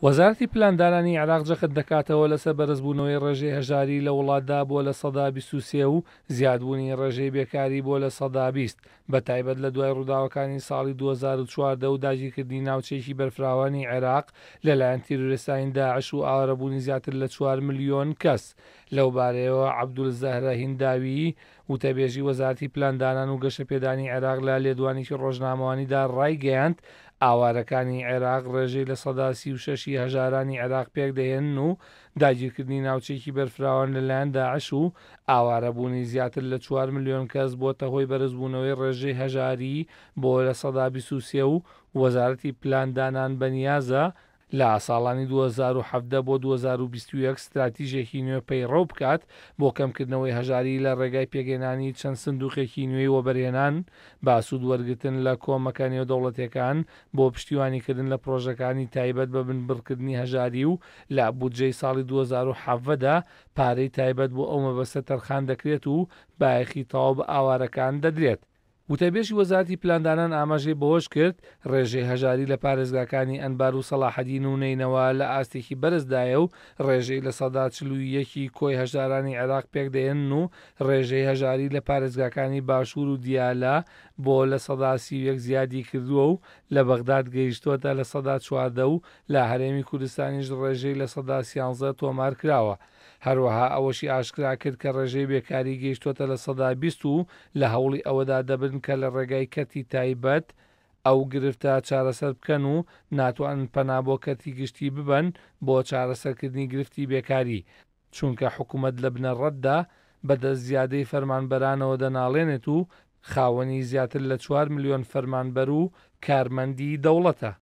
وەزارەتی پلاندانانی عێراق جەخت دەکاتەوە لەسەر بەرزبوونەوەی ڕێژەی هەژاری لە وڵاتدا بۆ لە سەدا 23 و زیادبوونی ڕێژەی بێکاری بۆ لە سەدا 20 بەتایبەت لە دوای ڕووداوەکانی ساڵی 2014 و داگیرکردنی ناوچەیەکی بەرفراوانی عێراق لەلایەن تیرۆریستانی داعش و ئاوارەبوونی زیاتر لە 4 ملیۆن کەس. لەو بارەیەوە عەبدولزەهرە هینداوی وتەبێژی وەزارەتی پلاندانان و گەشەپێدانی عێراق لە لێدوانێکی ڕۆژنامەوانیدا ڕایگەیاند ئاوارەکانی عێراق ڕێژەی لە سەدا 36 هەژارانی عێراق پێک دەهێنن و داگیرکردنی ناوچەیەکی بەرفراوان لەلایەن داعش و ئاوارەبوونی زیاتر لە 4 ملیۆن کەس بۆتە هۆی بەرزبوونەوەی ڕێژەی هەژاری بۆ لە سەدا 23 و وەزارەتی پلاندانان بەنیازە لە ساڵانی 2017 بۆ 2021 استراتیژێکی نوێ پەیڕەو بکات بۆ کەمکردنەوەی هەژاری لە ڕێگای پێگەێنانی چەند سندوقێکی نوێی وەبەرهێنان باسوود وەرگتن لە کۆمەکە نێودەوڵەتیەکان بۆ پشتیوانیکردن لە پرۆژەکانی تایبەت بە بنبڕکردنی هەژاری و لە بودجەی ساڵی 2017دا پارەی تایبەت بۆ ئەو مەبەستە تەرخان دەکرێت و بایەخی تەواو بە ئاوارەکان دەدرێت. وتەبێژی وەزارەتی پلاندانان ئاماژەی بەوەش کرد ڕێژەی هەژاری لە پارێزگاکانی ئەنبار و سەلاحەدین و نینەوە لە ئاستێکی بەرزدایە و ڕێژەی لە سەدا 41 کۆی هەژارانی عێراق پێک دەهێنن و ڕێژەی هەژاری لە پارێزگاکانی باشوور و دیالە بۆ لە سەدا 31 زیادی کردووە و لە بەغداد گەیشتووەتە لە سەدا 14 و لە هەرێمی کوردستانیش ڕێژەی لە سەدا 13 تۆمار کراوە. هەروەها ئەوەشی ئاشکرا کرد کە ڕێژەی بێکاری گەیشتووەتە لە سەدا 20 و لە هەوڵی ئەوەدا دەبن کە لە ڕێگای کەتی تایبەت ئەو گرفتە چارەسەر بکەن و ناتوانن پەنا بۆ کەتی گشتی ببەن بۆ چارەسەرکردنی گرفتی بێکاری، چونکە حکوومەت لە بنەڕەتدا بەدەست زیادەی فەرمانبەرانەوە دەناڵێنێت و خاوەنی زیاتر لە 4 ملیۆن فەرمانبەر و کارمەندی دەوڵەتە.